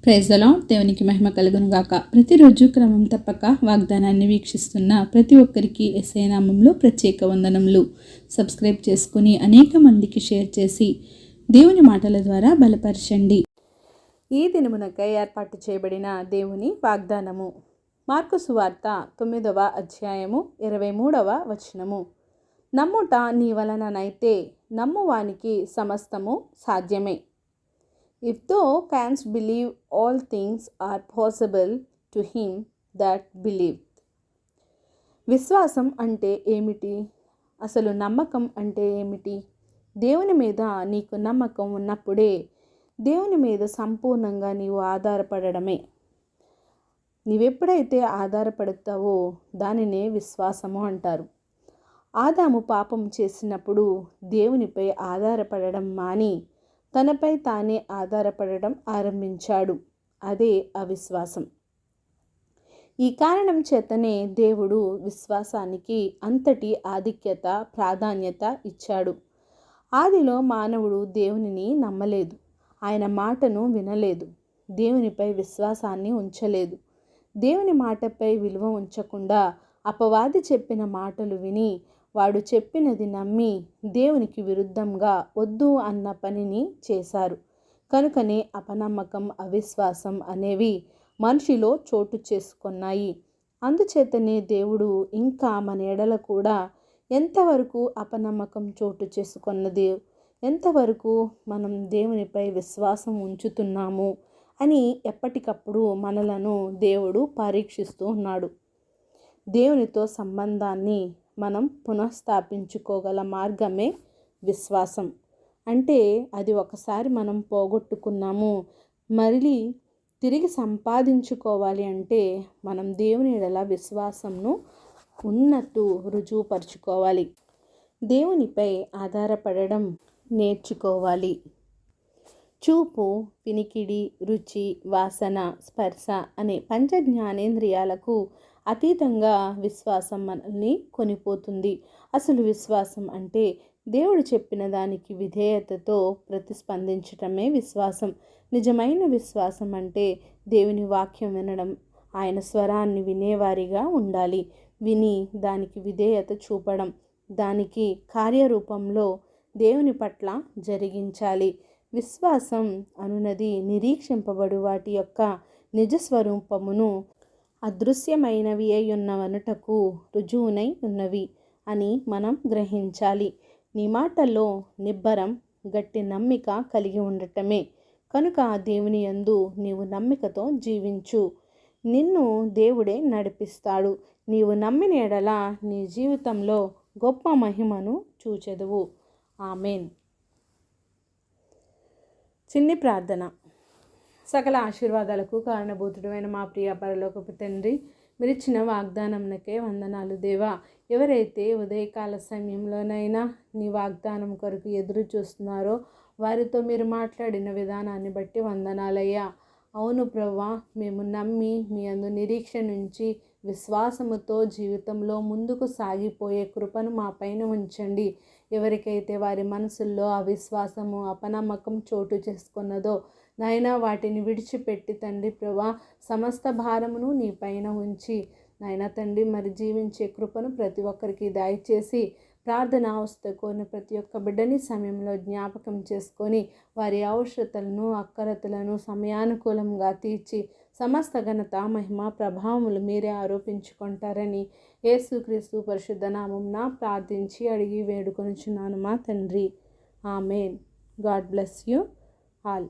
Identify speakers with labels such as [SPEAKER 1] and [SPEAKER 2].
[SPEAKER 1] Praise the lord. దేవునికి మహిమ కలుగును గాక. ప్రతిరోజు క్రమం తప్పక వాగ్దానాన్ని వీక్షిస్తున్న ప్రతి ఒక్కరికి యేసయ్య నామములో ప్రత్యేక వందనములు. సబ్స్క్రైబ్ చేసుకుని అనేక మందికి షేర్ చేసి దేవుని మాటల ద్వారా బలపరచండి. ఈ దినమునకై ఏర్పాటు చేయబడిన దేవుని వాగ్దానము మార్కు సువార్త 9వ అధ్యాయము 23వ వచనము. నమ్ముట నీ వలననైతే నమ్మువానికి సమస్తము సాధ్యమే. If thou canst believe, all things are possible to him that believeth. విశ్వాసం అంటే ఏమిటి? అసలు నమ్మకం అంటే ఏమిటి? దేవుని మీద నీకు నమ్మకం ఉన్నప్పుడే దేవుని మీద సంపూర్ణంగా నీవు ఆధారపడడమే. నీవెప్పుడైతే ఆధారపడతావో దానినే విశ్వాసము అంటారు. ఆదాము పాపం చేసినప్పుడు దేవునిపై ఆధారపడడం మాని తనపై తానే ఆధారపడడం ఆరంభించాడు. అదే అవిశ్వాసం. ఈ కారణం చేతనే దేవుడు విశ్వాసానికి అంతటి ఆధిక్యత, ప్రాధాన్యత ఇచ్చాడు. ఆదిలో మానవుడు దేవునిని నమ్మలేదు, ఆయన మాటను వినలేదు, దేవునిపై విశ్వాసాన్ని ఉంచలేదు. దేవుని మాటపై విలువ ఉంచకుండా అపవాది చెప్పిన మాటలు విని వాడు చెప్పినది నమ్మి దేవునికి విరుద్ధంగా వద్దు అన్న పనిని చేశారు. కనుకనే అపనమ్మకం, అవిశ్వాసం అనేవి మనిషిలో చోటు చేసుకున్నాయి. అందుచేతనే దేవుడు ఇంకా మన ఎడల కూడా ఎంతవరకు అపనమ్మకం చోటు చేసుకున్నది, ఎంతవరకు మనం దేవునిపై విశ్వాసం ఉంచుతున్నాము అని ఎప్పటికప్పుడు మనలను దేవుడు పరీక్షిస్తూ ఉన్నాడు. దేవునితో సంబంధాన్ని మనం పునఃస్థాపించుకోగల మార్గమే విశ్వాసం. అంటే అది ఒకసారి మనం పోగొట్టుకున్నాము, మళ్ళీ తిరిగి సంపాదించుకోవాలి అంటే మనం దేవుని ఎడల విశ్వాసంను ఉన్నట్టు రుజువుపరుచుకోవాలి. దేవునిపై ఆధారపడడం నేర్చుకోవాలి. చూపు, వినికిడి, రుచి, వాసన, స్పర్శ అనే పంచ జ్ఞానేంద్రియాలకు అతీతంగా విశ్వాసం మనల్ని కొనిపోతుంది. అసలు విశ్వాసం అంటే దేవుడు చెప్పిన దానికి విధేయతతో ప్రతిస్పందించటమే విశ్వాసం. నిజమైన విశ్వాసం అంటే దేవుని వాక్యం వినడం, ఆయన స్వరాన్ని వినేవారిగా ఉండాలి. విని దానికి విధేయత చూపడం, దానికి కార్యరూపంలో దేవుని పట్ల జరిగించాలి. విశ్వాసం అనునది నిరీక్షింపబడు వాటి యొక్క నిజస్వరూపమును అదృశ్యమైనవి అయ్యున్నవనుటకు రుజువునై ఉన్నవి అని మనం గ్రహించాలి. నీ మాటల్లో నిబ్బరం, గట్టి నమ్మిక కలిగి ఉండటమే. కనుక దేవుని యందు నీవు నమ్మికతో జీవించు. నిన్ను దేవుడే నడిపిస్తాడు. నీవు నమ్మిన ఎడల నీ జీవితంలో గొప్ప మహిమను చూచెదవు. ఆమేన్. చిన్ని ప్రార్థన. సకల ఆశీర్వాదాలకు కారణభూతుడైన మా ప్రియ పరలోకపు తండ్రి, మీరిచ్చిన వాగ్దానంకే వందనాలు దేవా. ఎవరైతే ఉదయకాల సమయంలోనైనా నీ వాగ్దానం కొరకు ఎదురు చూస్తున్నారో వారితో మీరు మాట్లాడిన విధానాన్ని బట్టి వందనాలయ్యా. అవును ప్రభువా, మేము నమ్మి మీ అందు నిరీక్షణ నుంచి విశ్వాసముతో జీవితంలో ముందుకు సాగిపోయే కృపను మా పైన ఉంచండి. ఎవరికైతే వారి మనసుల్లో అవిశ్వాసము, అపనమ్మకం చోటు చేసుకున్నదో నాయనా వాటిని విడిచిపెట్టి తండ్రి ప్రభువా సమస్త భారమును నీ పైన ఉంచి నాయనా తండ్రి మరి జీవించే కృపను ప్రతి ఒక్కరికి దయచేసి ప్రార్థన అవస్థ కోరిన ప్రతి ఒక్క బిడ్డని సమయంలో జ్ఞాపకం చేసుకొని వారి అవసరతలను, అక్కరతలను సమయానుకూలంగా తీర్చి సమస్త ఘనత, మహిమ, ప్రభావములు మీరే ఆరోపించుకుంటారని యేసుక్రీస్తు పరిశుద్ధ నామమున ప్రార్థించి అడిగి వేడుకొనుచున్నాను మా తండ్రి. Amen. God bless you all.